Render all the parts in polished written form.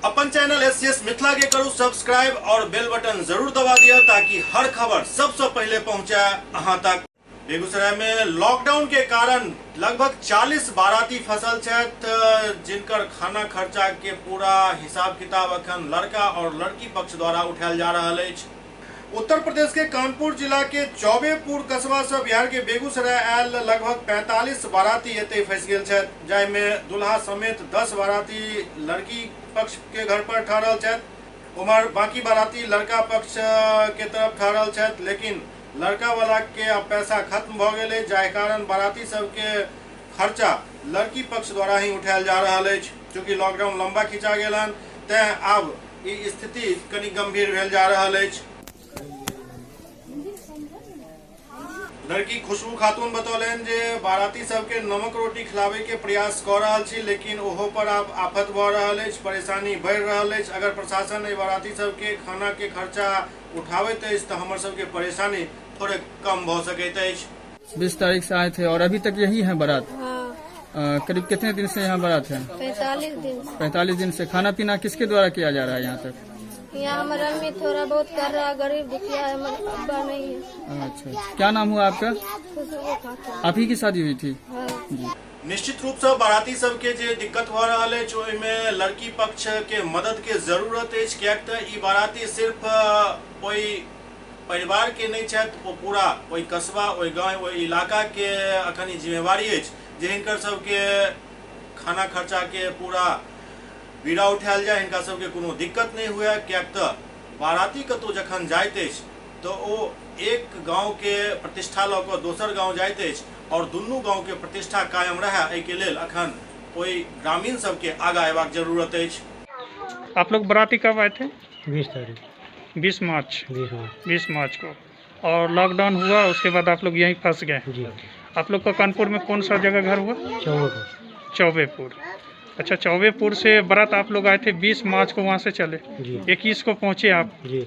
अपन channel SCS Mithila के करू subscribe और बेल बटन जरूर दबा दिया ताकि हर खबर सबसे पहले पहुंचे अहां तक। बेगूसराय में लॉकडाउन के कारण लगभग 40 बाराती फसल छथि जिनकर खाना खर्चा के पूरा हिसाब किताब अखन लड़का और लड़की पक्ष द्वारा उठायल जा रहा है। उत्तर प्रदेश के कानपुर जिला के चौबेपुर कस्बा से बिहार के बेगूसराय आयल लगभग 45 बाराती एते फंस गेल छथि, जाहि में दुल्हा समेत 10 बाराती लड़की पक्ष के घर पर ठहरल छथि। उमर बाकी बाराती लड़का पक्ष के तरफ ठहरल छथि, लेकिन लड़का वाला के अब पैसा खत्म भ गेलै, जाहि कारण बाराती सबके खर्चा लड़की पक्ष द्वारा ही उठायल जा रहा है। चूँकि लॉकडाउन लंबा खिंचा गेल हन, तें आब ई स्थिति कनि गंभीर भेल जा रहा है। लड़की खुशबू खातून बतौलन जे बाराती सबके नमक रोटी खिलावे के प्रयास कर रहा छी, लेकिन ओहो पर अब आफत भ रहा है, परेशानी बढ़ रहा है। अगर प्रशासन ए बाराती सबके खाना के खर्चा उठावत है तो हमर सबके परेशानी थोड़े कम भ सकैत अछि। 20 तारीख से आए थे और अभी तक यही है बारात? हाँ। करीब कितने दिन से यहाँ बारात है? 45 दिन। 45 दिन से। खाना पीना किसके द्वारा किया जा रहा है यहाँ तक? यहाँ हमारा आदमी थोड़ा बहुत कर रहा है, गरीब दुखिया है, हमारा अब्बा नहीं है। अच्छा, क्या नाम हुआ आपका? आप ही की शादी हुई थी? हाँ। जी। निश्चित रूप से बाराती सबके जे दिक्कत हो रहा है ओहिमे लड़की पक्ष के मदद के जरूरत है, कियाक त ई बाराती सिर्फ कोई परिवार के नहीं छथि, ओ पूरा ओहि कस्बा, ओहि गाँव, ओहि इलाका के अखन ई जिम्मेवारी है जे हिनकर सबके खाना खर्चा के पूरा बीड़ा उठायल जाए, हिनका सबके कोनो दिक्कत नहीं हुए। कियाक त बाराती कतौ जखन जाइत अछि तो ओ एक गांव के प्रतिष्ठा लऽ कऽ दोसर गांव जाइत अछि और दुनू गांव के प्रतिष्ठा कायम रहे, एहि के लेल अखन ओहि ग्रामीण सबके आगा अयबाक जरूरत अछि। आप लोग बाराती कब आए थे? 20 तारीख 20 मार्च। 20 मार्च को। और लॉकडाउन हुआ, उसके बाद आप लोग यहीं फंस गए? जी। आप लोग का कानपुर में कौन सा जगह घर हुआ? चौबेपुर। अच्छा, चौबेपुर से बारात आप लोग आए थे 20 मार्च को, वहाँ से चले 21 को पहुँचे आप जी।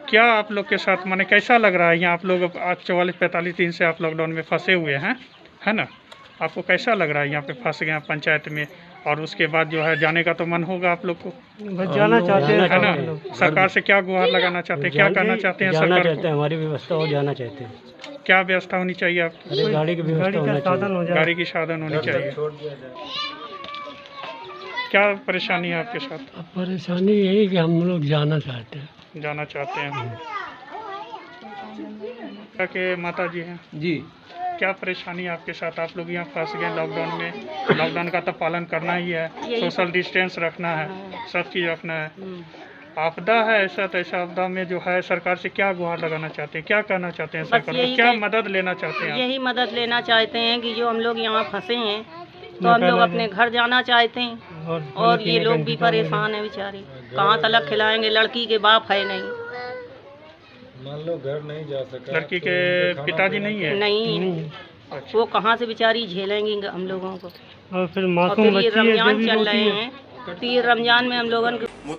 क्या आप लोग के साथ माने कैसा लग रहा है यहाँ? आप लोग आज 44-45 दिन से आप लॉकडाउन में फंसे हुए हैं, है ना? आपको कैसा लग रहा है यहाँ पे फंस गए पंचायत में? और उसके बाद जो है जाने का तो मन होगा आप लोग को? जाना चाहते हैं, है ना? सरकार से क्या गुहार लगाना चाहते हैं, क्या करना चाहते हैं सरकार को? हमारी व्यवस्था हो, जाना चाहते हैं। क्या व्यवस्था होनी चाहिए आपकी? गाड़ी की व्यवस्था होना चाहिए। गाड़ी की साधन होनी चाहिए। क्या परेशानी है आपके साथ? अब परेशानी यही कि हम लोग जाना चाहते हैं। जाना चाहते हैं। क्या के माता जी हैं जी। क्या परेशानी है आपके साथ? आप लोग यहाँ फंस गए लॉकडाउन में। लॉकडाउन का तो पालन करना ही है, सोशल डिस्टेंस रखना है, सब चीज़ रखना है। आपदा है, ऐसा तैसा आपदा में जो है सरकार से क्या गुहार लगाना चाहते हैं, क्या करना चाहते हैं सरकार को? क्या मदद लेना चाहते हैं? यही मदद लेना चाहते हैं कि जो हम लोग यहाँ फंसे हैं तो हम लोग अपने घर जाना चाहते हैं, और ये लोग भी परेशान हैं बेचारे, कहाँ तलक खिलाएंगे? लड़की के बाप है नहीं, मान लो घर नहीं जा सका, लड़की के पिताजी नहीं है? नहीं। अच्छा। वो कहाँ से बेचारी झेलेंगी हम लोगों को? और फिर और फिर ये रमजान चल रहे हैं, तो ये रमजान में हम लोगों को